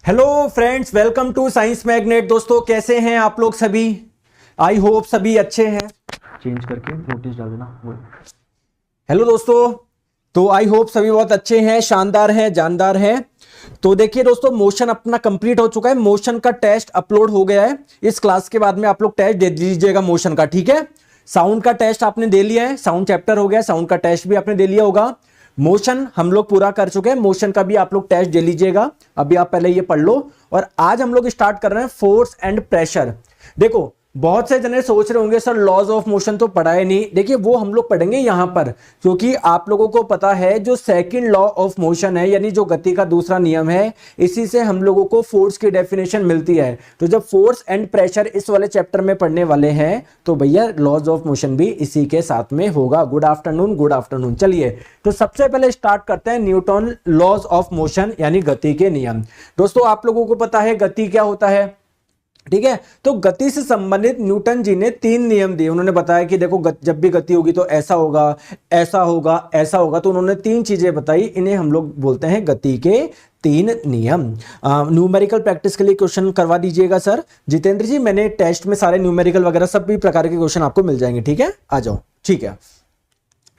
Hello friends, welcome to Science Magnet. दोस्तों कैसे हैं आप लोग सभी? आई होप सभी अच्छे हैं। चेंज करके नोटिस डाल देना। हेलो दोस्तों, तो आई होप सभी बहुत अच्छे हैं, शानदार हैं, जानदार हैं। तो देखिए दोस्तों, मोशन अपना कंप्लीट हो चुका है। मोशन का टेस्ट अपलोड हो गया है। इस क्लास के बाद में आप लोग टेस्ट दे दीजिएगा मोशन का, ठीक है। साउंड का टेस्ट आपने दे लिया है, साउंड चैप्टर हो गया, साउंड का टेस्ट भी आपने दे लिया होगा। मोशन हम लोग पूरा कर चुके हैं, मोशन का भी आप लोग टेस्ट दे लीजिएगा। अभी आप पहले ये पढ़ लो। और आज हम लोग स्टार्ट कर रहे हैं फोर्स एंड प्रेशर। देखो, बहुत से जने सोच रहे होंगे सर लॉज ऑफ मोशन तो पढ़ा है नहीं। देखिए वो हम लोग पढ़ेंगे यहां पर, क्योंकि आप लोगों को पता है जो सेकंड लॉ ऑफ मोशन है, यानी जो गति का दूसरा नियम है, इसी से हम लोगों को फोर्स की डेफिनेशन मिलती है। तो जब फोर्स एंड प्रेशर इस वाले चैप्टर में पढ़ने वाले हैं तो भैया लॉज ऑफ मोशन भी इसी के साथ में होगा। Good afternoon, good afternoon. चलिए, तो सबसे पहले स्टार्ट करते हैं न्यूटन लॉज ऑफ मोशन, यानी गति के नियम। दोस्तों आप लोगों को पता है गति क्या होता है, ठीक है। तो गति से संबंधित न्यूटन जी ने 3 नियम दिए। उन्होंने बताया कि देखो जब भी गति होगी तो ऐसा होगा, ऐसा होगा, ऐसा होगा। तो उन्होंने 3 चीजें बताई, इन्हें हम लोग बोलते हैं गति के 3 नियम। न्यूमेरिकल प्रैक्टिस के लिए क्वेश्चन करवा दीजिएगा सर जितेंद्र जी। मैंने टेस्ट में सारे न्यूमेरिकल वगैरह सभी प्रकार के क्वेश्चन आपको मिल जाएंगे, ठीक है। आ जाओ, ठीक है।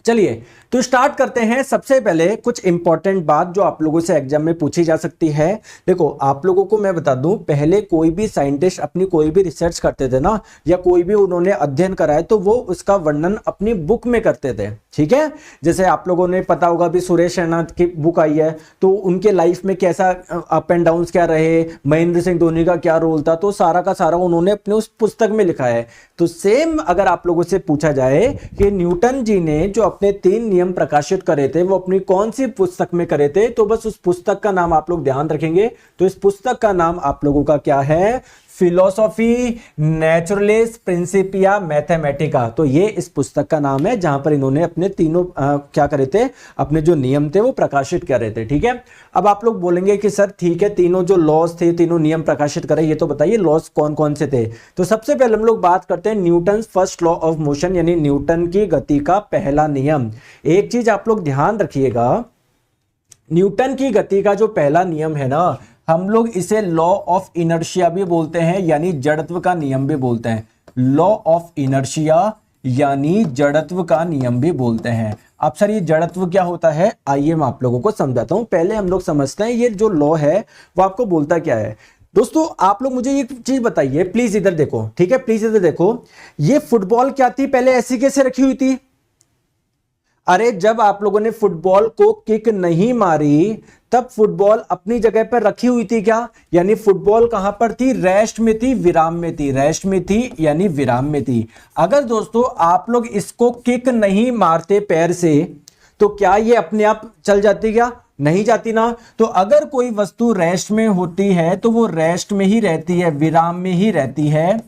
चलिए तो स्टार्ट करते हैं। सबसे पहले कुछ इंपॉर्टेंट बात जो आप लोगों से एग्जाम में पूछी जा सकती है। देखो आप लोगों को मैं बता दूं, पहले कोई भी साइंटिस्ट अपनी कोई भी रिसर्च करते थे ना, या कोई भी उन्होंने अध्ययन कराया, तो वो उसका वर्णन अपनी बुक में करते थे, ठीक है। जैसे आप लोगों ने पता होगा भी सुरेश रैना की बुक आई है, तो उनके लाइफ में कैसा अप एंड डाउन क्या रहे, महेंद्र सिंह धोनी का क्या रोल था, तो सारा का सारा उन्होंने अपने उस पुस्तक में लिखा है। तो सेम अगर आप लोगों से पूछा जाए कि न्यूटन जी ने जो अपने 3 नियम प्रकाशित करे थे वो अपनी कौन सी पुस्तक में करे थे, तो बस उस पुस्तक का नाम आप लोग ध्यान रखेंगे। तो इस पुस्तक का नाम आप लोगों का क्या है? Philosophy naturalis Principia Mathematica. तो ये इस पुस्तक का नाम है, जहां पर इन्होंने अपने तीनों क्या करे थे, अपने जो नियम थे वो प्रकाशित कर रहे थे, ठीक है। अब आप लोग बोलेंगे कि सर ठीक है, तीनों जो लॉज थे, तीनों नियम प्रकाशित करे, ये तो बताइए लॉज कौन कौन से थे। तो सबसे पहले हम लोग बात करते हैं Newton first law of motion, यानी न्यूटन की गति का पहला नियम। एक चीज आप लोग ध्यान रखिएगा, न्यूटन की गति का जो पहला नियम है ना, हम लोग इसे लॉ ऑफ इनर्शिया भी बोलते हैं, यानी जड़त्व का नियम भी बोलते हैं। लॉ ऑफ इनर्शिया यानी जड़त्व का नियम भी बोलते हैं। अब सर ये जड़त्व क्या होता है, आइए मैं आप लोगों को समझाता हूं। पहले हम लोग समझते हैं ये जो लॉ है वो आपको बोलता क्या है। दोस्तों आप लोग मुझे एक चीज बताइए, प्लीज इधर देखो, ठीक है, प्लीज इधर देखो। ये फुटबॉल क्या थी, पहले ऐसी कैसे रखी हुई थी? अरे जब आप लोगों ने फुटबॉल को किक नहीं मारी तब फुटबॉल अपनी जगह पर रखी हुई थी क्या? यानी फुटबॉल कहां पर थी? रेस्ट में थी, विराम में थी। रेस्ट में थी यानी विराम में थी। अगर दोस्तों आप लोग इसको किक नहीं मारते पैर से तो क्या ये अपने आप चल जाती? क्या नहीं जाती ना। तो अगर कोई वस्तु रेस्ट में होती है तो वो रेस्ट में ही रहती है, विराम में ही रहती है,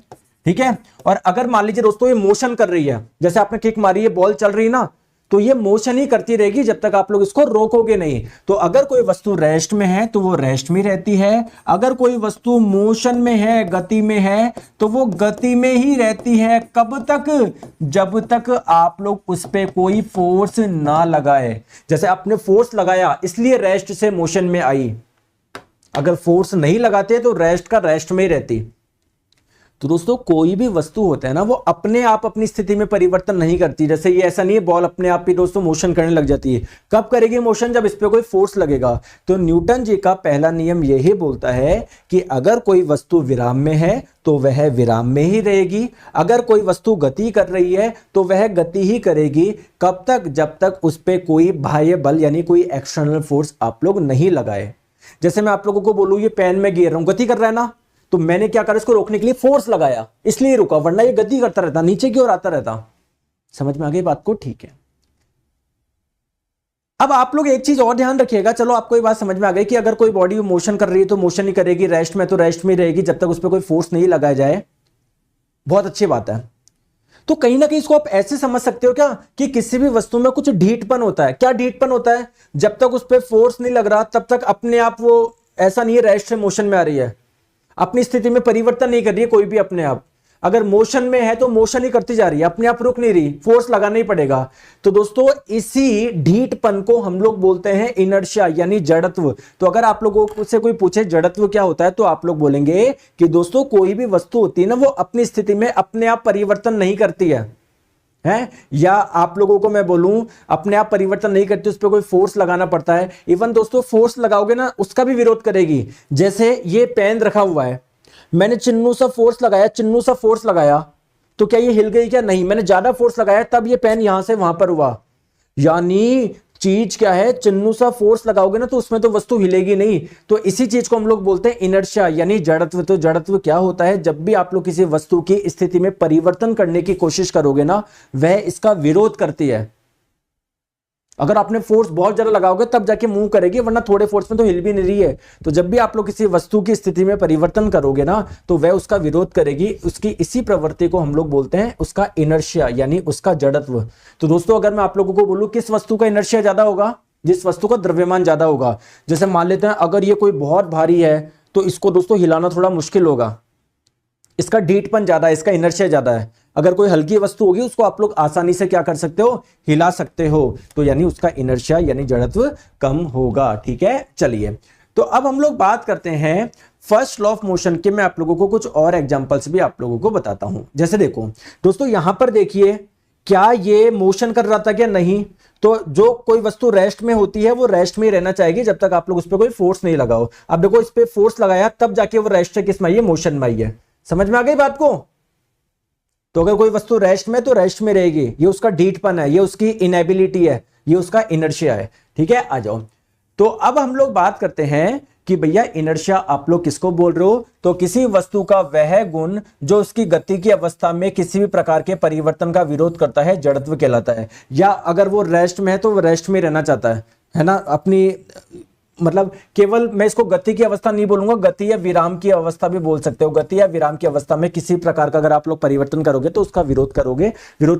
ठीक है। और अगर मान लीजिए दोस्तों ये मोशन कर रही है, जैसे आपने किक मारी है, बॉल चल रही ना, तो ये मोशन ही करती रहेगी जब तक आप लोग इसको रोकोगे नहीं। तो अगर कोई वस्तु रेस्ट में है तो वो रेस्ट में रहती है, अगर कोई वस्तु मोशन में है, गति में है, तो वो गति में ही रहती है। कब तक? जब तक आप लोग उस पर कोई फोर्स ना लगाए। जैसे आपने फोर्स लगाया इसलिए रेस्ट से मोशन में आई, अगर फोर्स नहीं लगाते तो रेस्ट का रेस्ट में ही रहती। तो दोस्तों कोई भी वस्तु होता है ना, वो अपने आप अपनी स्थिति में परिवर्तन नहीं करती। जैसे ये ऐसा नहीं है बॉल अपने आप ही दोस्तों मोशन करने लग जाती है। कब करेगी मोशन? जब इस पे कोई फोर्स लगेगा। तो न्यूटन जी का पहला नियम यही बोलता है कि अगर कोई वस्तु विराम में है तो वह विराम में ही रहेगी, अगर कोई वस्तु गति कर रही है तो वह गति ही करेगी। कब तक? जब तक उस पर कोई बाह्य बल यानी कोई एक्सटर्नल फोर्स आप लोग नहीं लगाए। जैसे मैं आप लोगों को बोलूं ये पेन में गिर रहा हूं, गति कर रहा है ना, तो मैंने क्या करा, इसको रोकने के लिए फोर्स लगाया, इसलिए रुका, वरना ये गति करता रहता, नीचे की ओर आता रहता। समझ में आ गई बात को? ठीक है। अब आप लोग एक चीज और ध्यान रखिएगा, चलो आपको ये बात समझ में आ गई कि अगर कोई बॉडी मोशन कर रही है तो मोशन ही करेगी, रेस्ट में तो रेस्ट में रहेगी, जब तक उस पर कोई फोर्स नहीं लगाया जाए। बहुत अच्छी बात है। तो कहीं ना कहीं इसको आप ऐसे समझ सकते हो क्या कि किसी भी वस्तु में कुछ ढीठपन होता है। क्या ढीठपन होता है? जब तक उस पर फोर्स नहीं लग रहा तब तक अपने आप वो, ऐसा नहीं है रेस्ट से मोशन में आ रही है, अपनी स्थिति में परिवर्तन नहीं कर रही है कोई भी अपने आप। अगर मोशन में है तो मोशन ही करती जा रही है, अपने आप रुक नहीं रही, फोर्स लगाना ही पड़ेगा। तो दोस्तों इसी ढीठपन को हम लोग बोलते हैं इनर्शिया यानी जड़त्व। तो अगर आप लोगों से कोई पूछे जड़त्व क्या होता है तो आप लोग बोलेंगे कि दोस्तों कोई भी वस्तु होती है ना, वो अपनी स्थिति में अपने आप परिवर्तन नहीं करती है, या आप लोगों को मैं बोलूं अपने आप परिवर्तन नहीं करती, उस पर कोई फोर्स लगाना पड़ता है। इवन दोस्तों फोर्स लगाओगे ना उसका भी विरोध करेगी। जैसे ये पेन रखा हुआ है, मैंने चिन्नू सा फोर्स लगाया तो क्या ये हिल गई? क्या नहीं, मैंने ज्यादा फोर्स लगाया तब ये पेन यहां से वहां पर हुआ। यानी चीज क्या है, चिन्नू सा फोर्स लगाओगे ना तो उसमें तो वस्तु हिलेगी नहीं। तो इसी चीज को हम लोग बोलते हैं इनर्शिया यानी जड़त्व। तो जड़त्व क्या होता है, जब भी आप लोग किसी वस्तु की स्थिति में परिवर्तन करने की कोशिश करोगे ना, वह इसका विरोध करती है। अगर आपने फोर्स बहुत ज्यादा लगाओगे तब जाके मूव करेगी, वरना थोड़े फोर्स में तो हिल भी नहीं रही है। तो जब भी आप लोग किसी वस्तु की स्थिति में परिवर्तन करोगे ना तो वह उसका विरोध करेगी। उसकी इसी प्रवृत्ति को हम लोग बोलते हैं उसका इनर्शिया यानी उसका जड़त्व। तो दोस्तों अगर मैं आप लोगों को बोलूं किस वस्तु का इनर्शिया ज्यादा होगा, जिस वस्तु का द्रव्यमान ज्यादा होगा। जैसे मान लेते हैं अगर ये कोई बहुत भारी है तो इसको दोस्तों हिलाना थोड़ा मुश्किल होगा, इसका ढीठपन ज्यादा है, इसका इनर्शिया ज्यादा है। अगर कोई हल्की वस्तु होगी उसको आप लोग आसानी से क्या कर सकते हो, हिला सकते हो। तो यानी उसका इनर्शिया यानी जड़त्व कम होगा। ठीक है, चलिए तो अब हम लोग बात करते हैं फर्स्ट लॉ ऑफ मोशन के। मैं आप लोगों को कुछ और एग्जांपल्स भी आप लोगों को बताता हूं। जैसे देखो दोस्तों यहां पर देखिए, क्या ये मोशन कर रहा था क्या? नहीं। तो जो कोई वस्तु रेस्ट में होती है वो रेस्ट में ही रहना चाहेगी जब तक आप लोग उस पर कोई फोर्स नहीं लगाओ। अब देखो इस पर फोर्स लगाया तब जाके वो रेस्ट से किस में आई है, मोशन में आई है। समझ में आ गई बात को? तो अगर कोई वस्तु रेस्ट में तो रेस्ट में रहेगी, ये उसका ढीठपन है, ये उसकी इनएबिलिटी है, ये उसका इनर्शिया है। ठीक है, आ जाओ। तो अब हम लोग बात करते हैं कि भैया इनर्शिया आप लोग किसको बोल रहे हो? तो किसी वस्तु का वह गुण जो उसकी गति की अवस्था में किसी भी प्रकार के परिवर्तन का विरोध करता है, जड़त्व कहलाता है। या अगर वो रेस्ट में है तो वो रेस्ट में रहना चाहता है ना, अपनी मतलब केवल मैं इसको गति की अवस्था नहीं बोलूंगा, गति या विराम की अवस्था भी बोल सकते हो। गति या विराम की अवस्था में किसी प्रकार का अगर आप लोग परिवर्तन करोगे तो उसका विरोध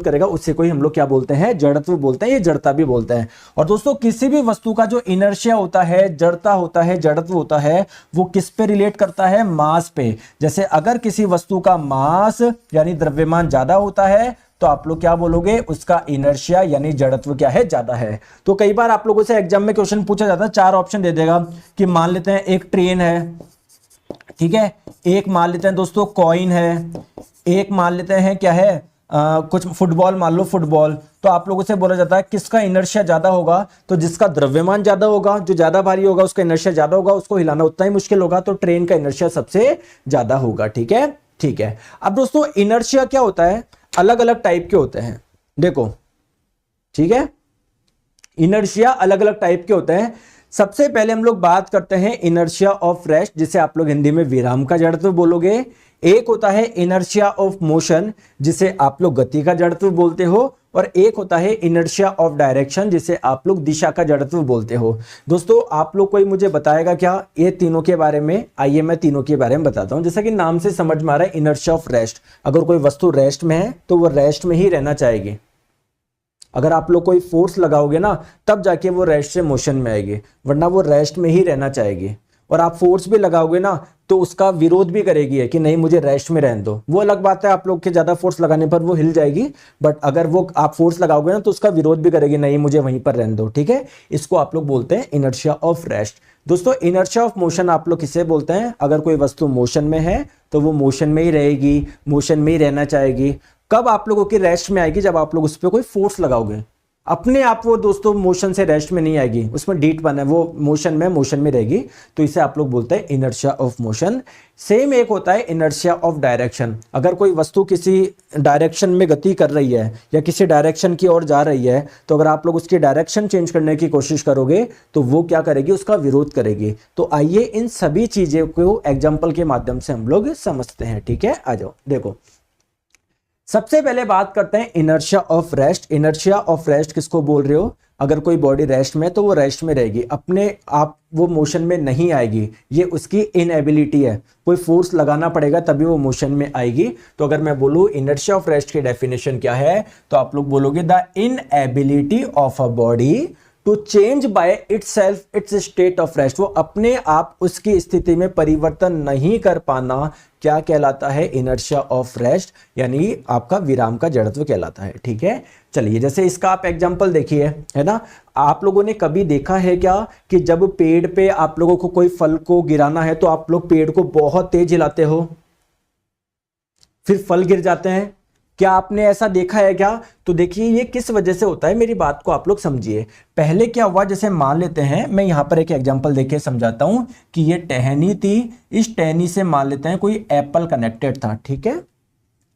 करेगा, उससे कोई हम लोग क्या बोलते हैं, जड़त्व बोलते हैं, ये जड़ता भी बोलते हैं। और दोस्तों किसी भी वस्तु का जो इनर्शिया होता है, जड़ता होता है, जड़त्व होता है, वो किस पे रिलेट करता है, मास पे। जैसे अगर किसी वस्तु का मास यानी द्रव्यमान ज्यादा होता है तो आप लोग क्या बोलोगे, उसका इनर्शिया यानी जड़त्व क्या है, ज्यादा है। तो कई बार आप लोगों से एग्जाम में क्वेश्चन पूछा जाता है, 4 ऑप्शन दे देगा कि मान लेते हैं एक ट्रेन है, ठीक है, एक मान लेते हैं दोस्तों कॉइन है, एक मान लेते हैं क्या है कुछ फुटबॉल, मान लो फुटबॉल। तो आप लोगों से बोला जाता है किसका इनर्शिया ज्यादा होगा, तो जिसका द्रव्यमान ज्यादा होगा, जो ज्यादा भारी होगा उसका इनर्शिया ज्यादा होगा, उसको हिलाना उतना ही मुश्किल होगा, तो ट्रेन का इनर्शिया सबसे ज्यादा होगा। ठीक है, ठीक है। अब दोस्तों इनर्शिया क्या होता है, अलग अलग टाइप के होते हैं, देखो, ठीक है, इनर्शिया अलग अलग टाइप के होते हैं। सबसे पहले हम लोग बात करते हैं इनर्शिया ऑफ रेस्ट, जिसे आप लोग हिंदी में विराम का जड़त्व बोलोगे। एक होता है इनर्शिया ऑफ मोशन, जिसे आप लोग गति का जड़त्व बोलते हो, और एक होता है इनर्शिया ऑफ डायरेक्शन, जिसे आप लोग दिशा का जड़त्व बोलते हो। दोस्तों आप लोग कोई मुझे बताएगा क्या ये तीनों के बारे में? आइए मैं तीनों के बारे में बताता हूं। जैसा कि नाम से समझ में आ रहा है इनर्शिया ऑफ रेस्ट, अगर कोई वस्तु रेस्ट में है तो वो रेस्ट में ही रहना चाहेगी। अगर आप लोग कोई फोर्स लगाओगे ना तब जाके वो रेस्ट से मोशन में आएगी, वरना वो रेस्ट में ही रहना चाहेगी। और आप फोर्स भी लगाओगे ना तो उसका विरोध भी करेगी है कि नहीं मुझे रेस्ट में रहने दो। वो अलग बात है, आप लोग के ज्यादा फोर्स लगाने पर वो हिल जाएगी, बट अगर वो आप फोर्स लगाओगे ना तो उसका विरोध भी करेगी, नहीं मुझे वहीं पर रहने दो। ठीक है, इसको आप लोग बोलते हैं इनर्शिया ऑफ रेस्ट। दोस्तों इनर्शिया ऑफ मोशन आप लोग किसे बोलते हैं? अगर कोई वस्तु मोशन में है तो वो मोशन में ही रहेगी, मोशन में ही रहना चाहेगी। कब आप लोगों की रेस्ट में आएगी? जब आप लोग उस पर कोई फोर्स लगाओगे। अपने आप वो दोस्तों मोशन से रेस्ट में नहीं आएगी, उसमें ढीठपन है, वो मोशन में रहेगी। तो इसे आप लोग बोलते हैं इनर्शिया ऑफ मोशन। सेम एक होता है इनर्शिया ऑफ डायरेक्शन। अगर कोई वस्तु किसी डायरेक्शन में गति कर रही है या किसी डायरेक्शन की ओर जा रही है, तो अगर आप लोग उसकी डायरेक्शन चेंज करने की कोशिश करोगे तो वो क्या करेगी, उसका विरोध करेगी। तो आइए इन सभी चीजों को एग्जाम्पल के माध्यम से हम लोग समझते हैं। ठीक है, आ जाओ। देखो सबसे पहले बात करते हैं inertia of rest. Inertia of rest किसको बोल रहे हो? अगर कोई बॉडी रेस्ट में है तो वो रेस्ट में रहेगी, अपने आप वो मोशन में नहीं आएगी, ये उसकी इनएबिलिटी है। कोई फोर्स लगाना पड़ेगा तभी वो मोशन में आएगी। तो अगर मैं बोलूं इनर्शिया ऑफ रेस्ट की डेफिनेशन क्या है, तो आप लोग बोलोगे the inability of a body to change by itself its state of rest, वो अपने आप उसकी स्थिति में परिवर्तन नहीं कर पाना क्या कहलाता है? इनर्शिया ऑफ रेस्ट, यानी आपका विराम का जड़त्व कहलाता है। ठीक है, चलिए जैसे इसका आप एग्जांपल देखिए, है ना। आप लोगों ने कभी देखा है क्या कि जब पेड़ पे आप लोगों को कोई फल को गिराना है तो आप लोग पेड़ को बहुत तेज हिलाते हो, फिर फल गिर जाते हैं? क्या आपने ऐसा देखा है क्या? तो देखिए ये किस वजह से होता है, मेरी बात को आप लोग समझिए। पहले क्या हुआ, जैसे मान लेते हैं, मैं यहां पर एक एग्जांपल देके समझाता हूं कि ये टहनी थी, इस टहनी से मान लेते हैं कोई एप्पल कनेक्टेड था। ठीक है,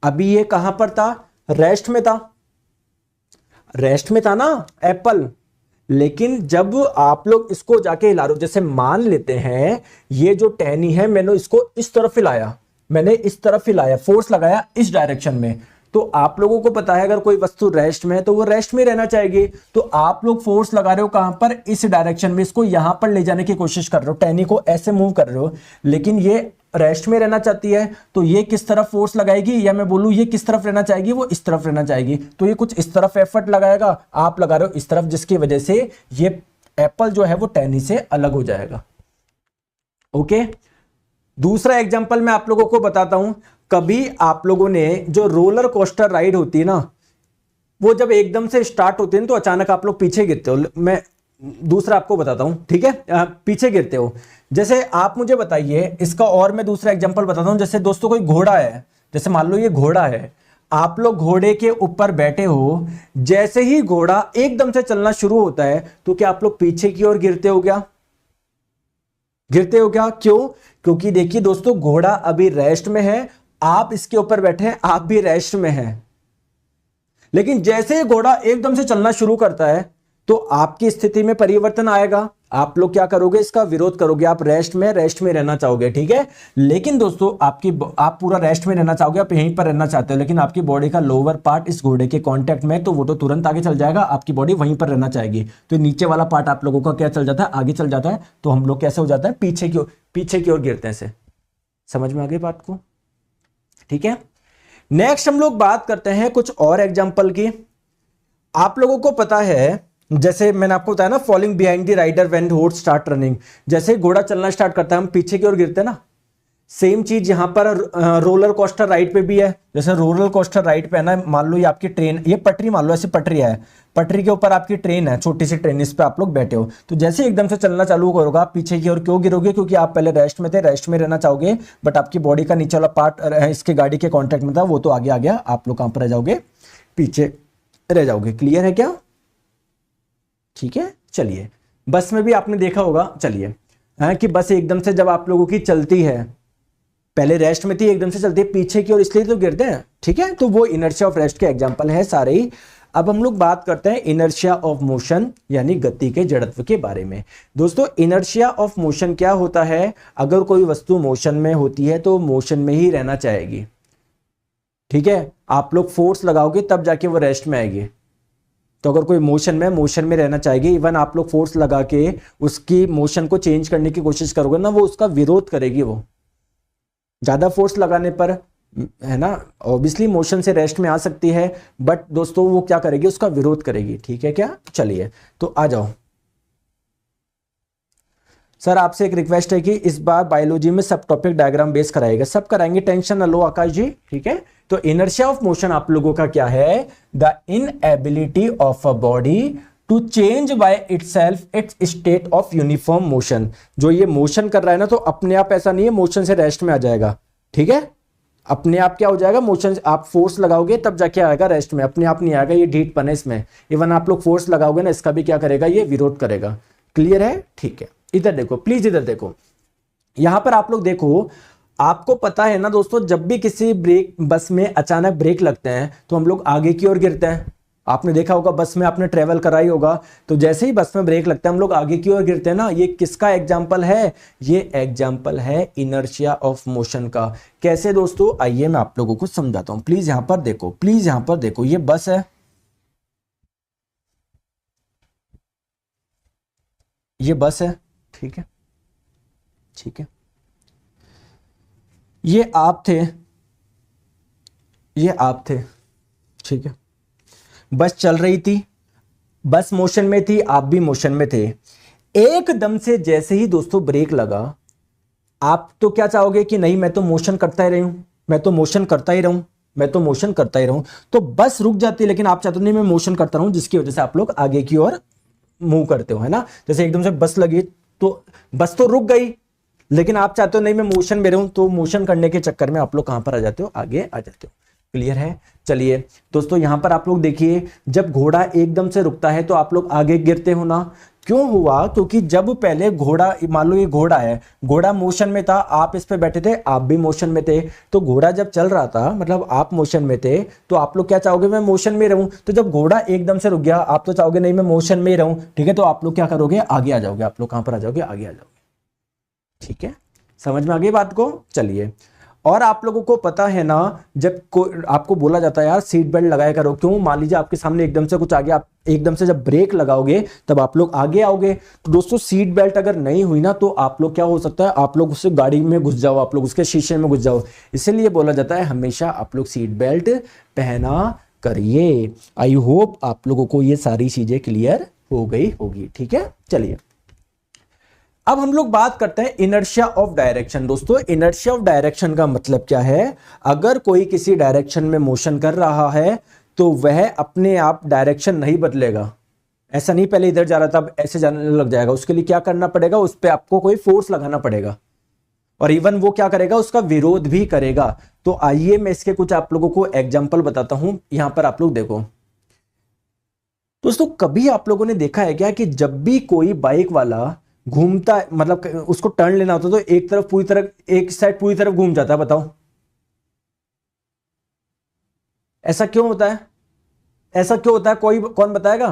अभी ये कहां पर था? रेस्ट में था, रेस्ट में था ना एप्पल। लेकिन जब आप लोग इसको जाके हिला रहे हो, जैसे मान लेते हैं ये जो टहनी है, मैंने इसको इस तरफ हिलाया, मैंने इस तरफ हिलाया, फोर्स लगाया इस डायरेक्शन में, तो आप लोगों को पता है अगर कोई वस्तु रेस्ट में है तो वो रेस्ट में रहना चाहिए। तो आप लोग फोर्स लगा रहे हो कहां पर? इस डायरेक्शन में, इसको यहां पर ले जाने की कोशिश कर रहे हो, टहनी को ऐसे मूव कर रहे हो, लेकिन ये रेस्ट में रहना चाहती है, तो ये किस तरफ फोर्स लगाएगी, या मैं बोलूं ये किस तरफ रहना चाहेगी? वो इस तरफ रहना चाहेगी, तो ये कुछ इस तरफ एफर्ट लगाएगा, आप लगा रहे हो इस तरफ, जिसकी वजह से ये एप्पल जो है वो टहनी से अलग हो जाएगा। ओके, दूसरा एग्जांपल मैं आप लोगों को बताता हूं। कभी आप लोगों ने जो रोलर कोस्टर राइड होती है ना, वो जब एकदम से स्टार्ट होती है तो अचानक आप लोग पीछे गिरते हो। मैं दूसरा आपको बताता हूं, ठीक है, पीछे गिरते हो। जैसे आप मुझे बताइए इसका, और मैं दूसरा एग्जांपल बताता हूं। जैसे दोस्तों कोई घोड़ा है, जैसे मान लो ये घोड़ा है, आप लोग घोड़े के ऊपर बैठे हो, जैसे ही घोड़ा एकदम से चलना शुरू होता है तो क्या आप लोग पीछे की ओर गिरते हो क्या? गिरते हो क्या? क्यों? क्योंकि देखिए दोस्तों, घोड़ा अभी रेस्ट में है, आप इसके ऊपर बैठे हैं, आप भी रेस्ट में हैं। लेकिन जैसे ही घोड़ा एकदम से चलना शुरू करता है तो आपकी स्थिति में परिवर्तन आएगा। आप लोग क्या करोगे? इसका विरोध करोगे। आप रेस्ट में रहना चाहोगे, ठीक है। लेकिन दोस्तों आप पूरा रेस्ट में रहना चाहोगे, आप यहीं पर रहना चाहते हो, लेकिन आपकी बॉडी का लोअर पार्ट इस घोड़े के कांटेक्ट में, तो वो तो तुरंत आगे चल जाएगा, आपकी बॉडी वहीं पर रहना चाहेगी। तो नीचे वाला पार्ट आप लोगों का क्या चल जाता है? आगे चल जाता है। तो हम लोग कैसे हो जाता है? पीछे की ओर गिरते हैं। से समझ में आ गई बात को? ठीक है, नेक्स्ट हम लोग बात करते हैं कुछ और एग्जांपल की। आप लोगों को पता है, जैसे मैंने आपको बताया ना, falling behind the rider when horse start running, जैसे घोड़ा चलना स्टार्ट करता है हम पीछे की ओर गिरते हैं ना। सेम चीज यहां पर रोलर कोस्टर राइड पे भी है। जैसे रोलर कोस्टर राइड पे है ना, मान लो ये आपकी ट्रेन, ये पटरी मान लो, ऐसी पटरी है, पटरी के ऊपर आपकी ट्रेन है, छोटी सी ट्रेन, इस पे आप लोग बैठे हो। तो जैसे एकदम से चलना चालू करोगे आप पीछे की ओर क्यों गिरोगे? क्योंकि आप पहले रेस्ट में थे, रेस्ट में रहना चाहोगे, बट आपकी बॉडी का नीचे वाला पार्ट इसके गाड़ी के कॉन्टेक्ट में था, वो तो आगे आ गया, आप लोग कहां पर रह जाओगे? पीछे रह जाओगे। क्लियर है क्या? ठीक है, चलिए। बस में भी आपने देखा होगा, चलिए, कि बस एकदम से जब आप लोगों की चलती है, पहले रेस्ट में थी, एकदम से चलती है पीछे की ओर, इसलिए तो गिरते हैं, ठीक है। तो वो इनर्शिया ऑफ रेस्ट के एग्जांपल है सारे ही। अब हम लोग बात करते हैं इनर्शिया ऑफ मोशन, यानी गति के जड़त्व के बारे में। दोस्तों, इनर्शिया ऑफ मोशन क्या होता है? अगर कोई वस्तु मोशन में होती है तो मोशन में ही रहना चाहेगी, ठीक है। आप लोग फोर्स लगाओगे तब जाके वो रेस्ट में आएगी। तो अगर कोई मोशन में रहना चाहेगी, इवन आप लोग फोर्स लगा के उसकी मोशन को चेंज करने की कोशिश करोगे ना, वो उसका विरोध करेगी। वो ज्यादा फोर्स लगाने पर, है ना, ऑब्वियसली मोशन से रेस्ट में आ सकती है, बट दोस्तों वो क्या करेगी? उसका विरोध करेगी, ठीक है क्या? चलिए, तो आ जाओ। सर आपसे एक रिक्वेस्ट है कि इस बार बायोलॉजी में सब टॉपिक डायग्राम बेस कराएगा। सब कराएंगे, टेंशन न लो आकाश जी, ठीक है। तो इनर्शिया ऑफ मोशन आप लोगों का क्या है? The inability of a body to change by itself its state of uniform motion. जो ये मोशन कर रहा है ना, तो अपने आप ऐसा नहीं है मोशन से रेस्ट में आ जाएगा, ठीक है। अपने आप क्या हो जाएगा? मोशन, आप फोर्स लगाओगे तब जाके आएगा रेस्ट में, अपने आप नहीं आएगा, ये ढीठपन है इसमें। इवन आप लोग फोर्स लगाओगे ना, इसका भी क्या करेगा? ये विरोध करेगा। क्लियर है? ठीक है, इधर देखो प्लीज, इधर देखो। यहां पर आप लोग देखो, आपको पता है ना दोस्तों, जब भी किसी बस में अचानक ब्रेक लगते हैं तो हम लोग आगे की ओर गिरते हैं। आपने देखा होगा, बस में आपने ट्रेवल करा ही होगा, तो जैसे ही बस में ब्रेक लगता है हम लोग आगे की ओर गिरते हैं ना। ये किसका एग्जाम्पल है? ये एग्जाम्पल है इनर्शिया ऑफ मोशन का। कैसे दोस्तों? आइए मैं आप लोगों को समझाता हूं। प्लीज यहां पर देखो, प्लीज यहां पर देखो, ये बस है, ये बस है, ठीक है, ठीक है। ये आप थे, ये आप थे, ठीक है। बस चल रही थी, बस मोशन में थी, आप भी मोशन में थे, एकदम से जैसे ही दोस्तों ब्रेक लगा, आप तो क्या चाहोगे कि नहीं मैं तो मोशन करता ही रहूं, मैं तो मोशन करता ही रहूं, मैं तो मोशन करता ही रहूं। तो बस रुक जाती है, लेकिन आप चाहते हो नहीं मैं मोशन करता रहूं, जिसकी वजह से आप लोग आगे की ओर मूव करते हो, है ना। जैसे एकदम से बस लगी तो बस तो रुक गई, लेकिन आप चाहते हो नहीं मैं मोशन में रहूं, तो मोशन करने के चक्कर में आप लोग कहां पर आ जाते हो, आगे आ जाते हो। क्लियर है। चलिए दोस्तों यहां पर आप लोग देखिए, जब घोड़ा एकदम से रुकता है तो आप लोग आगे गिरते हो ना। क्यों हुआ? क्योंकि जब पहले घोड़ा, मान लो ये घोड़ा है, घोड़ा मोशन में था, आप इस पे बैठे थे, आप भी मोशन में थे, तो घोड़ा जब चल रहा था मतलब आप मोशन में थे, तो आप लोग क्या चाहोगे, मैं मोशन में रहूं। तो जब घोड़ा एकदम से रुक गया, आप तो चाहोगे नहीं मैं मोशन में ही रहूं, ठीक है। तो आप लोग क्या करोगे, आगे आ जाओगे। आप लोग कहां पर आ जाओगे, आगे आ जाओगे। ठीक है, समझ में आ गई बात को। चलिए, और आप लोगों को पता है ना, जब आपको बोला जाता है यार सीट बेल्ट लगाया करो, क्यों? मान लीजिए आपके सामने एकदम से कुछ आ गया, आप एकदम से जब ब्रेक लगाओगे तब आप लोग आगे आओगे। तो दोस्तों सीट बेल्ट अगर नहीं हुई ना, तो आप लोग क्या हो सकता है, आप लोग उससे गाड़ी में घुस जाओ, आप लोग उसके शीशे में घुस जाओ। इसीलिए बोला जाता है हमेशा आप लोग सीट बेल्ट पहना करिए। आई होप आप लोगों को ये सारी चीजें क्लियर हो गई होगी। ठीक है, चलिए अब हम लोग बात करते हैं इनर्शिया ऑफ डायरेक्शन। दोस्तों इनर्शिया ऑफ डायरेक्शन का मतलब क्या है? अगर कोई किसी डायरेक्शन में मोशन कर रहा है तो वह अपने आप डायरेक्शन नहीं बदलेगा। ऐसा नहीं पहले इधर जा रहा था अब ऐसे जाने लग जाएगा। उसके लिए क्या करना पड़ेगा, उस पर आपको कोई फोर्स लगाना पड़ेगा, और इवन वो क्या करेगा, उसका विरोध भी करेगा। तो आइए मैं इसके कुछ आप लोगों को एग्जाम्पल बताता हूं। यहां पर आप लोग देखो दोस्तों, कभी आप लोगों ने देखा है क्या कि जब भी कोई बाइक वाला घूमता है, मतलब उसको टर्न लेना होता है, तो एक तरफ पूरी तरफ, एक साइड पूरी तरफ घूम जाता है? बताओ ऐसा क्यों होता है? ऐसा क्यों होता है, कोई कौन बताएगा?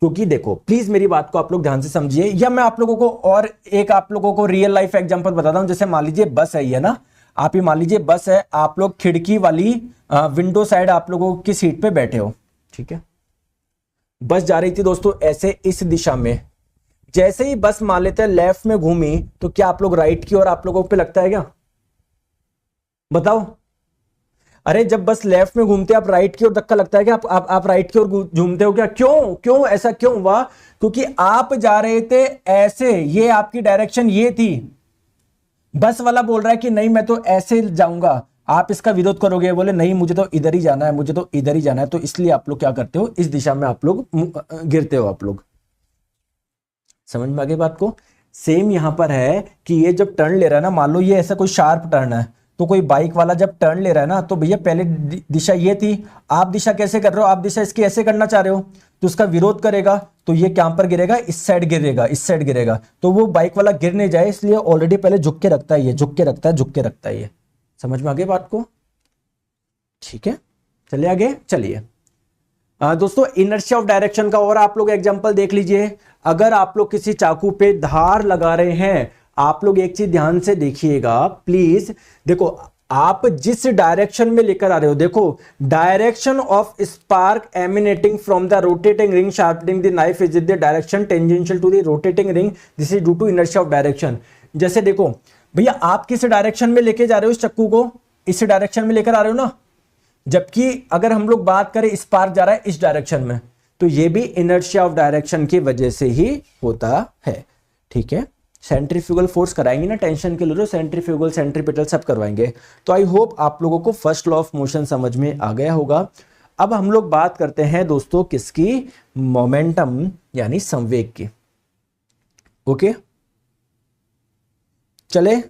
क्योंकि देखो प्लीज मेरी बात को आप लोग ध्यान से समझिए, या मैं आप लोगों को और एक आप लोगों को रियल लाइफ एग्जांपल बताता हूं। जैसे मान लीजिए बस है, ये ना, आप ही मान लीजिए बस है, आप लोग खिड़की वाली विंडो साइड आप लोगों की सीट पे बैठे हो, ठीक है। बस जा रही थी दोस्तों ऐसे इस दिशा में, जैसे ही बस मान लेते हैं लेफ्ट में घूमी, तो क्या आप लोग राइट की ओर आप लोगों पे लगता है क्या? बताओ। अरे जब बस लेफ्ट में घूमते आप राइट की ओर धक्का लगता है क्या? आप राइट की ओर घूमते हो क्या? क्यों क्यों ऐसा क्यों हुआ? क्योंकि आप जा रहे थे ऐसे, ये आपकी डायरेक्शन ये थी। बस वाला बोल रहा है कि नहीं मैं तो ऐसे जाऊंगा, आप इसका विरोध करोगे, बोले नहीं मुझे तो इधर ही जाना है, मुझे तो इधर ही जाना है। तो इसलिए आप लोग क्या करते हो, इस दिशा में आप लोग गिरते हो। आप लोग समझ में आ गई बात को। सेम यहां पर है कि ये जब टर्न ले रहा है ना, मान लो ये ऐसा कोई शार्प टर्न है, तो कोई बाइक वाला जब टर्न ले रहा है ना, तो भैया पहले दिशा ये थी, आप दिशा कैसे कर रहे हो, आप दिशा इसकी ऐसे करना चाह रहे हो, तो उसका विरोध करेगा, तो ये क्या पर गिरेगा, इस साइड गिरेगा, इस साइड गिरेगा। तो वो बाइक वाला गिर नहीं जाए इसलिए ऑलरेडी पहले झुक के रखता है, ये झुक के रखता है, झुक के रखता है। ये समझ में आ गई बात को। ठीक है, चलिए आगे चलिए। दोस्तों इनर्शिया ऑफ डायरेक्शन का और आप लोग एग्जांपल देख लीजिए। अगर आप लोग किसी चाकू पे धार लगा रहे हैं, आप लोग एक चीज ध्यान से देखिएगा प्लीज। देखो आप जिस डायरेक्शन में लेकर आ रहे हो, देखो direction of spark emanating from the rotating ring sharpening the knife is the direction tangential to the rotating ring, this is due to inertia of direction. जैसे देखो भैया आप किस डायरेक्शन में लेके जा रहे हो इस चक्कू को, इस डायरेक्शन में लेकर आ रहे हो ना, जबकि अगर हम लोग बात करें स्पार्क जा रहा है इस डायरेक्शन में, तो ये भी इनर्शिया ऑफ डायरेक्शन की वजह से ही होता है। ठीक है, सेंट्रीफ्यूगल फोर्स कराएंगे ना, टेंशन के लिए सेंट्रीफ्यूगल सेंट्रीपिटल सब करवाएंगे। तो आई होप आप लोगों को फर्स्ट लॉ ऑफ मोशन समझ में आ गया होगा। अब हम लोग बात करते हैं दोस्तों किसकी, मोमेंटम यानी संवेग की। ओके चले,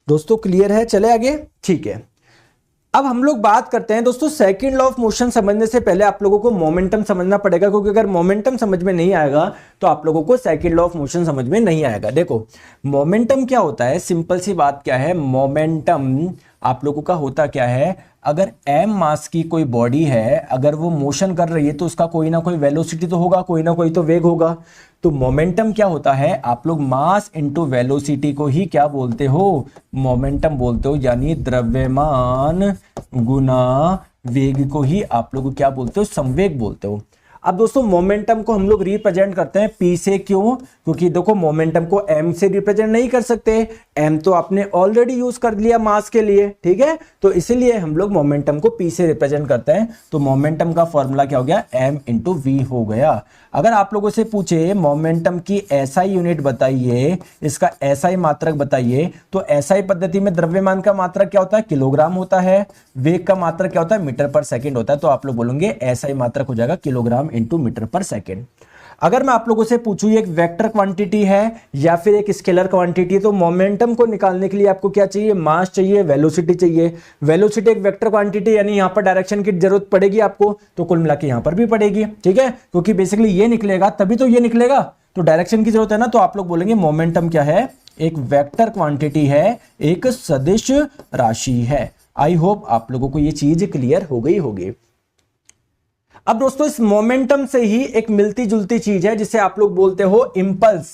दोस्तों क्लियर है, चले आगे। ठीक है, अब हम लोग बात करते हैं दोस्तों सेकंड लॉ ऑफ मोशन समझने से पहले आप लोगों को मोमेंटम समझना पड़ेगा, क्योंकि अगर मोमेंटम समझ में नहीं आएगा तो आप लोगों को सेकंड लॉ ऑफ मोशन समझ में नहीं आएगा। देखो मोमेंटम क्या होता है, सिंपल सी बात क्या है, मोमेंटम आप लोगों का होता क्या है, अगर m मास की कोई बॉडी है, अगर वो मोशन कर रही है तो उसका कोई ना कोई वेलोसिटी तो होगा, कोई ना कोई तो वेग होगा। तो मोमेंटम क्या होता है, आप लोग मास इनटू वेलोसिटी को ही क्या बोलते हो, मोमेंटम बोलते हो, यानी द्रव्यमान गुना वेग को ही आप लोग क्या बोलते हो, संवेग बोलते हो। अब दोस्तों मोमेंटम को हम लोग रिप्रेजेंट करते हैं p से, क्यों, क्योंकि देखो मोमेंटम को m से रिप्रेजेंट नहीं कर सकते, m तो आपने ऑलरेडी यूज कर लिया मास के लिए, ठीक है, तो इसीलिए हम लोग मोमेंटम को p से रिप्रेजेंट करते हैं। तो मोमेंटम का फॉर्मूला क्या हो गया, m इंटू वी हो गया। अगर आप लोगों से पूछे मोमेंटम की SI यूनिट बताइए, इसका SI मात्रक बताइए, तो SI पद्धति में द्रव्यमान का मात्रक क्या होता है, किलोग्राम होता है, वेग का मात्रक क्या होता है, मीटर पर सेकंड होता है। तो आप लोग बोलेंगे SI मात्रक हो जाएगा किलोग्राम इंटू मीटर पर सेकंड। अगर मैं आप लोगों से पूछूं एक वेक्टर क्वांटिटी है या फिर एक स्केलर क्वांटिटी है, तो मोमेंटम को निकालने के लिए आपको क्या चाहिए, मास चाहिए, वेलोसिटी चाहिए। वेलोसिटी एक वेक्टर क्वांटिटी, यानी यहां पर डायरेक्शन की जरूरत पड़ेगी आपको, तो कुल मिला के यहां पर भी पड़ेगी, ठीक है, क्योंकि बेसिकली ये निकलेगा तभी तो ये निकलेगा, तो डायरेक्शन की जरूरत है ना। तो आप लोग बोलेंगे मोमेंटम क्या है, एक वेक्टर क्वांटिटी है, एक सदिश राशि है। आई होप आप लोगों को ये चीज क्लियर हो गई होगी। अब दोस्तों इस मोमेंटम से ही एक मिलती जुलती चीज है जिसे आप लोग बोलते हो इंपल्स,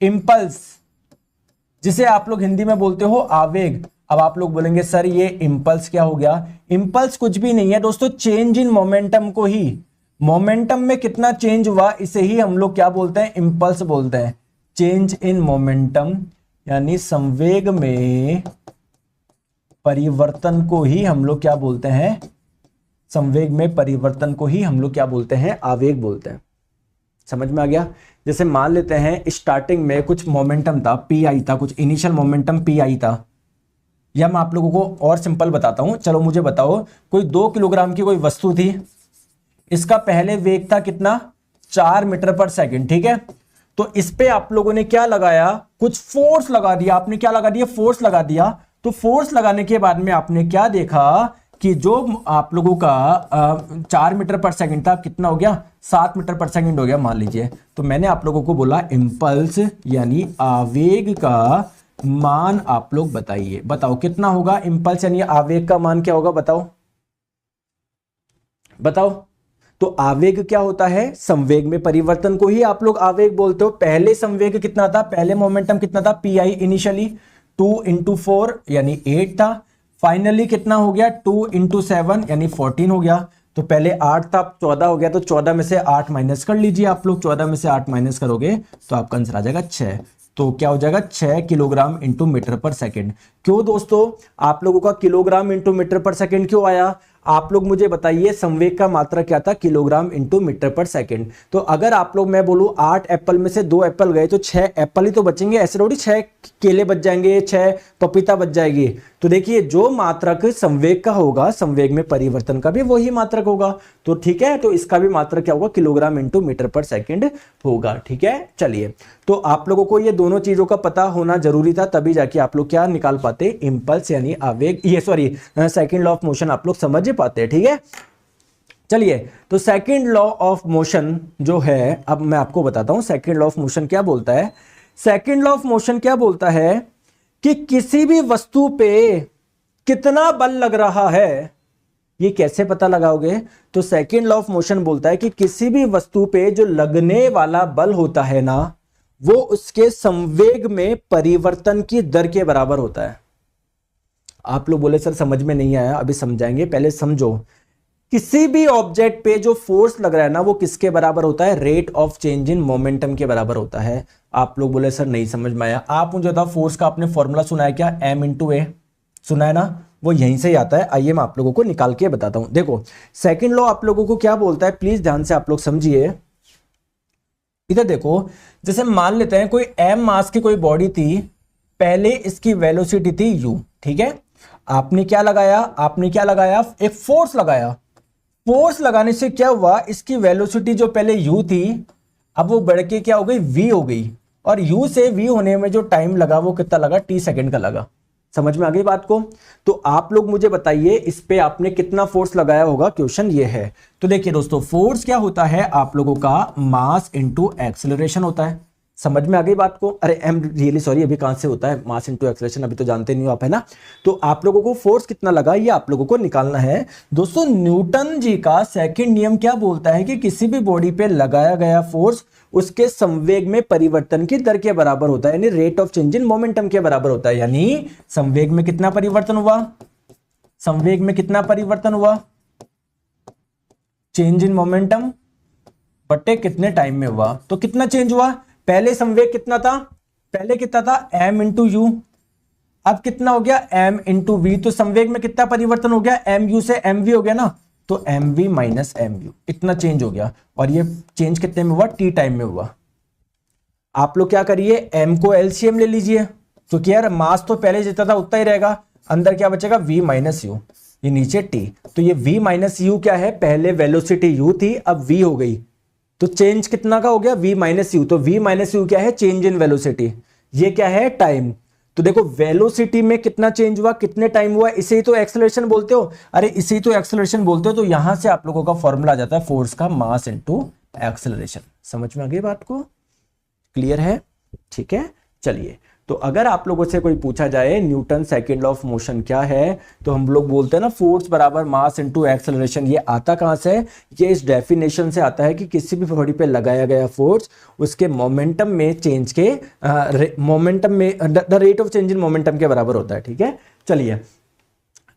इंपल्स, जिसे आप लोग हिंदी में बोलते हो आवेग। अब आप लोग बोलेंगे सर ये इंपल्स क्या हो गया, इंपल्स कुछ भी नहीं है दोस्तों, चेंज इन मोमेंटम को ही, मोमेंटम में कितना चेंज हुआ इसे ही हम लोग क्या बोलते हैं, इंपल्स बोलते हैं। चेंज इन मोमेंटम यानी संवेग में परिवर्तन को ही हम लोग क्या बोलते हैं, संवेग में परिवर्तन को ही हम लोग क्या बोलते हैं, आवेग बोलते हैं। समझ में आ गया। जैसे मान लेते हैं स्टार्टिंग में कुछ मोमेंटम था, पी आई था, कुछ इनिशियल मोमेंटम पी आई था, या मैं आप लोगों को और सिंपल बताता हूं। चलो मुझे बताओ, कोई 2 किलोग्राम की कोई वस्तु थी, इसका पहले वेग था कितना, 4 मीटर पर सेकंड, ठीक है। तो इस पे आप लोगों ने क्या लगाया, कुछ फोर्स लगा दिया, आपने क्या लगा दिया, फोर्स लगा दिया। तो फोर्स लगाने के बाद में आपने क्या देखा कि जो आप लोगों का 4 मीटर पर सेकंड था, कितना हो गया, 7 मीटर पर सेकंड हो गया मान लीजिए। तो मैंने आप लोगों को बोला इंपल्स यानी आवेग का मान आप लोग बताइए, बताओ कितना होगा इंपल्स यानी आवेग का मान क्या होगा, बताओ बताओ। तो आवेग क्या होता है, संवेग में परिवर्तन को ही आप लोग आवेग बोलते हो। पहले संवेग कितना था, पहले मोमेंटम कितना था, पी आई इनिशियली 2 इंटू 4 यानी 8 था, फाइनली कितना हो गया, 2 इंटू 7 यानी 14 हो गया। तो पहले 8 था, 14 हो गया, तो 14 में से 8 माइनस कर लीजिए आप लोग, 14 में से 8 माइनस करोगे तो आपका आंसर आ जाएगा 6। तो क्या हो जाएगा, 6 किलोग्राम इंटू मीटर पर सेकंड। क्यों दोस्तों आप लोगों का किलोग्राम इंटू मीटर पर सेकंड क्यों आया, आप लोग मुझे बताइए। संवेग का मात्रा क्या था, किलोग्राम इंटू मीटर पर सेकंड। तो अगर आप लोग, मैं बोलूं 8 एप्पल में से 2 एप्पल गए तो 6 एप्पल ही तो बचेंगे, ऐसे थोड़ी 6 केले बच जाएंगे, 6 पपीता बच जाएगी। तो देखिए जो मात्रक संवेग का होगा, संवेग में परिवर्तन का भी वही मात्रक होगा। तो ठीक है, तो इसका भी मात्रक क्या होगा, किलोग्राम इंटू मीटर पर सेकंड होगा, ठीक है। चलिए, तो आप लोगों को ये दोनों चीजों का पता होना जरूरी था, तभी जाके आप लोग क्या निकाल पाते, इंपल्स यानी आवेग, ये sorry second law of motion आप लोग समझ पाते हैं, ठीक है। चलिए, तो सेकंड लॉ ऑफ मोशन जो है, अब मैं आपको बताता हूं सेकंड लॉ ऑफ मोशन क्या बोलता है। सेकंड लॉ ऑफ मोशन क्या बोलता है कि किसी भी वस्तु पे कितना बल लग रहा है, ये कैसे पता लगाओगे। तो सेकंड लॉ ऑफ मोशन बोलता है कि किसी भी वस्तु पे जो लगने वाला बल होता है ना, वो उसके संवेग में परिवर्तन की दर के बराबर होता है। आप लोग बोले सर समझ में नहीं आया, अभी समझाएंगे, पहले समझो। किसी भी ऑब्जेक्ट पे जो फोर्स लग रहा है ना, वो किसके बराबर होता है, rate of change in momentum के बराबर होता है। आप लोग बोले सर नहीं समझ में आया, आप मुझे बताओ फोर्स का आपने फॉर्मूला सुना है क्या, m इंटू ए, सुना है ना, वो यहीं से ही आता है। आइए मैं आप लोगों को निकाल के बताता हूं। देखो सेकंड लॉ आप लोगों को क्या बोलता है, प्लीज ध्यान से आप लोग समझिए। इधर देखो, जैसे मान लेते हैं कोई m मास की कोई बॉडी थी, पहले इसकी वेलोसिटी थी u, ठीक है। आपने क्या लगाया, आपने क्या लगाया, एक फोर्स लगाया। फोर्स लगाने से क्या हुआ, इसकी वेलोसिटी जो पहले u थी, अब वो बढ़ के क्या हो गई, v हो गई। और u से v होने में जो टाइम लगा वो कितना लगा, t सेकंड का लगा। समझ में आ गई बात को। तो आप लोग मुझे बताइए इस पे आपने कितना फोर्स लगाया होगा, क्वेश्चन ये है। तो देखिए दोस्तों, फोर्स क्या होता है आप लोगों का, मास इंटू एक्सेलरेशन होता है। समझ में आ गई बात को? अरे एम रियली सॉरी, अभी कहां से होता है मास इनटू एक्सेलरेशन, अभी तो जानते नहीं हो आप, है ना? तो आप लोगों को फोर्स कितना लगा ये आप लोगों को निकालना है। दोस्तों न्यूटन जी का सेकंड नियम क्या बोलता है कि किसी भी बॉडी पे लगाया गया फोर्स उसके संवेग में परिवर्तन की दर के बराबर होता है, यानी rate of change in momentum के बराबर होता है। यानी संवेग में कितना परिवर्तन हुआ, संवेग में कितना परिवर्तन हुआ, चेंज इन मोमेंटम बटे कितने टाइम में हुआ। तो कितना चेंज हुआ, पहले संवेग कितना था, पहले कितना था m इंटू यू, अब कितना हो गया m इंटू वी। तो संवेग में कितना परिवर्तन हो गया, एम यू से एम वी हो गया ना, तो M V minus M U, इतना चेंज हो गया। और ये चेंज कितने में हुआ, टी टाइम में हुआ। आप लोग क्या करिए, m को एलसीएम ले लीजिए, क्योंकि यार मास तो पहले जितना था उतना ही रहेगा, अंदर क्या बचेगा v माइनस यू, ये नीचे t। तो ये v माइनस यू क्या है, पहले वेलोसिटी u थी अब v हो गई, तो चेंज कितना का हो गया, v माइनस यू। तो v माइनस यू क्या है, चेंज इन वेलोसिटी, ये क्या है टाइम। तो देखो वेलोसिटी में कितना चेंज हुआ, कितने टाइम हुआ, इसे ही तो एक्सेलरेशन बोलते हो। अरे इसे ही तो एक्सेलरेशन बोलते हो। तो यहां से आप लोगों का फॉर्मूला आ जाता है फोर्स का मास इनटू एक्सेलरेशन। समझ में आ गई बात को, क्लियर है? ठीक है, चलिए। तो अगर आप लोगों से कोई पूछा जाए Newton second law of motion क्या है, तो हम लोग बोलते हैं ना फोर्स बराबर मास इनटू एक्सेलरेशन। ये आता कहां से है, ये इस डेफिनेशन से आता है कि किसी भी बॉडी पे लगाया गया फोर्स उसके मोमेंटम में चेंज के मोमेंटम में the rate of change in momentum के बराबर होता है। ठीक है, चलिए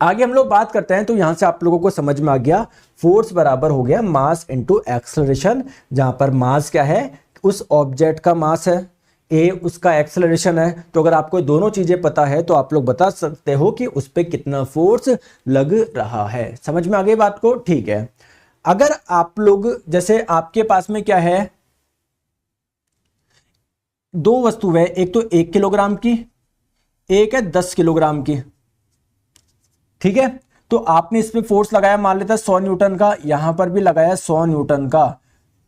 आगे हम लोग बात करते हैं। तो यहां से आप लोगों को समझ में आ गया फोर्स बराबर हो गया मास इनटू एक्सेलरेशन, जहां पर मास क्या है, उस ऑब्जेक्ट का मास है, ए उसका एक्सेलरेशन है। तो अगर आपको दोनों चीजें पता है तो आप लोग बता सकते हो कि उस पर कितना फोर्स लग रहा है। समझ में आ गई बात को? ठीक है, अगर आप लोग जैसे आपके पास में क्या है, दो वस्तु है, एक तो 1 किलोग्राम की, एक है 10 किलोग्राम की। ठीक है, तो आपने इसमें फोर्स लगाया मान लेता है 100 न्यूटन का, यहां पर भी लगाया 100 न्यूटन का।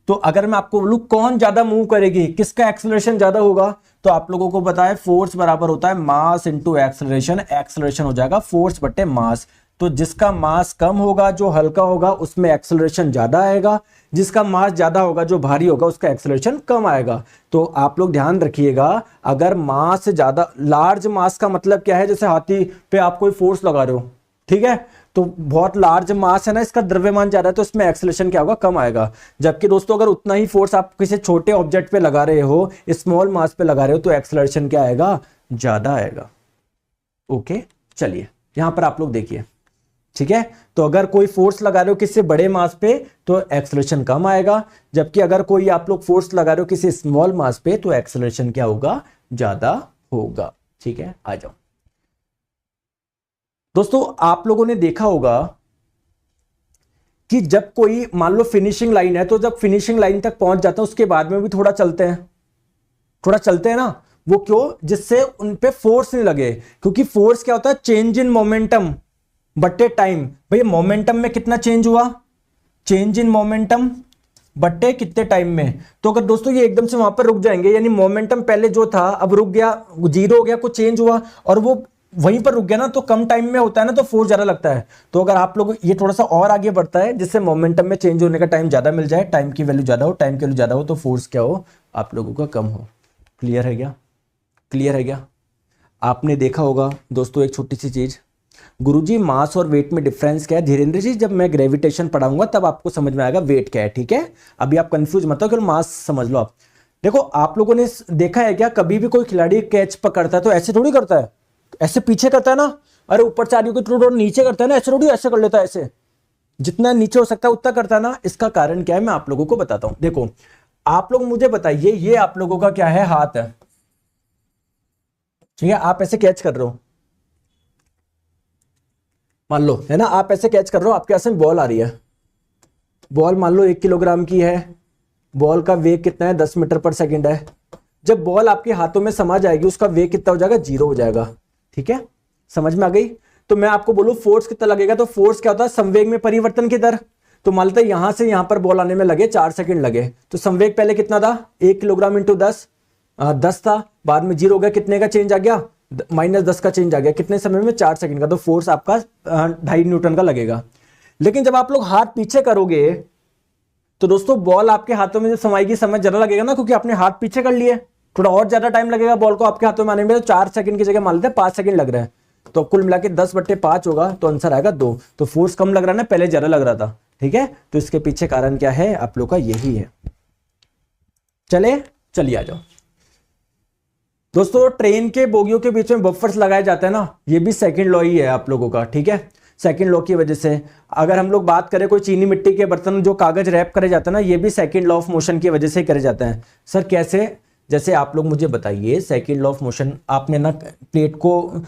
तो अगर मैं आपको बोलूं कौन ज्यादा मूव करेगी, किसका एक्सेलरेशन ज्यादा होगा, तो आप लोगों को पता है फोर्स बराबर होता है मास इनटू एक्सेलरेशन। एक्सेलरेशन हो जाएगा फोर्स बटे मास। तो जिसका मास कम होगा, जो हल्का होगा, उसमें एक्सेलरेशन ज्यादा आएगा, जिसका मास ज्यादा होगा, जो भारी होगा, उसका एक्सेलरेशन कम आएगा। तो आप लोग ध्यान रखिएगा, अगर मास ज्यादा, लार्ज मास का मतलब क्या है, जैसे हाथी पे आप कोई फोर्स लगा रहे हो, ठीक है, तो बहुत लार्ज मास है ना, इसका द्रव्यमान ज्यादा है, तो इसमें एक्सेलरेशन क्या होगा, कम आएगा। जबकि दोस्तों अगर उतना ही फोर्स आप किसी छोटे ऑब्जेक्ट पे लगा रहे हो, स्मॉल मास पे लगा रहे हो, तो एक्सेलरेशन क्या आएगा, ज्यादा आएगा। ओके, चलिए यहां पर आप लोग देखिए। ठीक है, तो अगर कोई फोर्स लगा रहे हो किसी बड़े मास पे तो एक्सेलरेशन कम आएगा, जबकि अगर कोई आप लोग फोर्स लगा रहे हो किसी स्मॉल मास पे तो एक्सेलरेशन क्या होगा, ज्यादा होगा। ठीक है, आ जाओ दोस्तों। आप लोगों ने देखा होगा कि जब कोई मान लो फिनिशिंग लाइन है, तो जब फिनिशिंग लाइन तक पहुंच जाता है उसके बाद में भी थोड़ा चलते हैं, थोड़ा चलते हैं ना। वो क्यों, जिससे उन पे फोर्स नहीं लगे, क्योंकि फोर्स क्या होता है, चेंज इन मोमेंटम बट्टे टाइम। भैया मोमेंटम में कितना चेंज हुआ, चेंज इन मोमेंटम बट्टे कितने टाइम में। तो अगर दोस्तों ये एकदम से वहां पर रुक जाएंगे, यानी मोमेंटम पहले जो था अब रुक गया, जीरो हो गया, कुछ चेंज हुआ और वो वहीं पर रुक गया ना, तो कम टाइम में होता है ना, तो फोर्स ज्यादा लगता है। तो अगर आप लोग ये थोड़ा सा और आगे बढ़ता है, जिससे मोमेंटम में चेंज होने का टाइम ज्यादा मिल जाए, टाइम की वैल्यू ज्यादा हो, टाइम की वैल्यू ज्यादा हो, तो फोर्स क्या हो, आप लोगों का कम हो। क्लियर है क्या, क्लियर है क्या? आपने देखा होगा दोस्तों एक छोटी सी चीज, गुरुजी मास और वेट में डिफरेंस क्या है। धीरेन्द्र जी जब मैं ग्रेविटेशन पढ़ाऊंगा तब आपको समझ में आएगा वेट क्या है। ठीक है, अभी आप कंफ्यूज मत हो, केवल मास समझ लो आप। देखो आप लोगों ने देखा है क्या, कभी भी कोई खिलाड़ी कैच पकड़ता है तो ऐसे थोड़ी करता है, ऐसे पीछे करता है ना, अरे ऊपर चारियों को थोड़ा नीचे करता है ना, ऐसे थोड़ी, ऐसे कर लेता है, ऐसे जितना नीचे हो सकता है उतना करता है ना। इसका कारण क्या है मैं आप लोगों को बताता हूं। देखो आप लोग मुझे बताइए, ये आप लोगों का क्या है, हाथ है, ठीक है, आप ऐसे कैच कर रहे हो, मान लो, है ना, आप ऐसे कैच कर रहे हो, आपके पास में बॉल आ रही है, बॉल मान लो 1 किलोग्राम की है, बॉल का वेग कितना है, 10 मीटर पर सेकंड है। जब बॉल आपके हाथों में समा जाएगी उसका वेग कितना हो जाएगा, 0 हो जाएगा। ठीक है, समझ में आ गई? तो मैं आपको बोलूं फोर्स कितना लगेगा, तो फोर्स क्या होता है, संवेग में परिवर्तन की दर। तो मान लेते हैं यहां से यहां पर बॉल आने में लगे 4 सेकंड लगे, तो संवेग पहले कितना था, 1 किलोग्राम इंटू 10 था, बाद में 0 हो गया, कितने का चेंज आ गया, -10 का चेंज आ गया, कितने समय में, 4 सेकंड का। तो फोर्स आपका 2.5 न्यूटन का लगेगा। लेकिन जब आप लोग हाथ पीछे करोगे तो दोस्तों बॉल आपके हाथों में जब समाएगी समय ज्यादा लगेगा ना, क्योंकि आपने हाथ पीछे कर लिए। थोड़ा और ज्यादा टाइम लगेगा बॉल को आपके हाथों में आने में, तो 4 सेकंड की जगह मान लेते हैं 5 सेकंड लग रहा है, तो कुल मिला के 10/5 होगा, तो आंसर आएगा 2। तो फोर्स कम लग रहा है ना, पहले ज्यादा लग रहा था, ठीक है। तो इसके पीछे कारण क्या है आप लोग का, यही है। चलिए आ जाओ दोस्तों, ट्रेन के बोगियों के बीच में बफर्स लगाए जाते हैं ना, ये भी सेकंड लॉ ही है आप लोगों का, ठीक है। सेकंड लॉ की वजह से अगर हम लोग बात करें कोई चीनी मिट्टी के बर्तन जो कागज रैप करे जाते हैं ना, ये भी सेकंड लॉ ऑफ मोशन की वजह से करे जाते हैं। सर कैसे? जैसे आप लोग मुझे बताइए, सेकंड लॉ ऑफ मोशन, आपने ना प्लेट को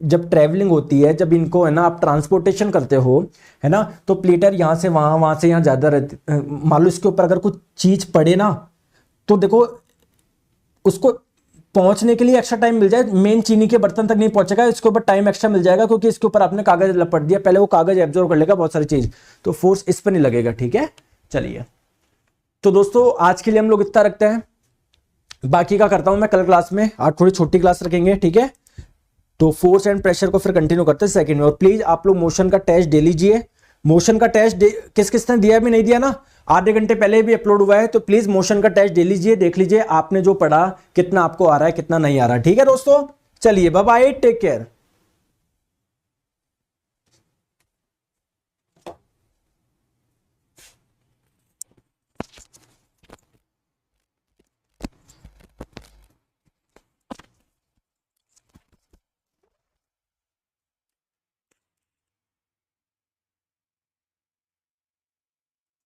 जब ट्रेवलिंग होती है, जब इनको है ना आप ट्रांसपोर्टेशन करते हो, है ना, तो प्लेटर यहां से वहां, वहां से यहां ज्यादा रहती, मान लो इसके ऊपर अगर कुछ चीज पड़े ना, तो देखो उसको पहुंचने के लिए एक्स्ट्रा टाइम मिल जाए, मेन चीनी के बर्तन तक नहीं पहुंचेगा, इसके ऊपर टाइम एक्स्ट्रा मिल जाएगा, क्योंकि इसके ऊपर आपने कागज लपट दिया, पहले वो कागज एब्जॉर्ब कर लेगा बहुत सारी चीज, तो फोर्स इस पर नहीं लगेगा, ठीक है। चलिए तो दोस्तों आज के लिए हम लोग इतना रखते हैं, बाकी का करता हूं मैं कल क्लास में, आज थोड़ी छोटी क्लास रखेंगे, ठीक है। तो फोर्स एंड प्रेशर को फिर कंटिन्यू करते हैं सेकंड में। और प्लीज आप लोग मोशन का टेस्ट दे लीजिए, मोशन का टेस्ट किस किस ने दिया भी नहीं दिया ना, आधे घंटे पहले भी अपलोड हुआ है, तो प्लीज मोशन का टेस्ट दे लीजिए, देख लीजिए आपने जो पढ़ा कितना आपको आ रहा है कितना नहीं आ रहा है, ठीक है दोस्तों। चलिए बाय बाय, टेक केयर।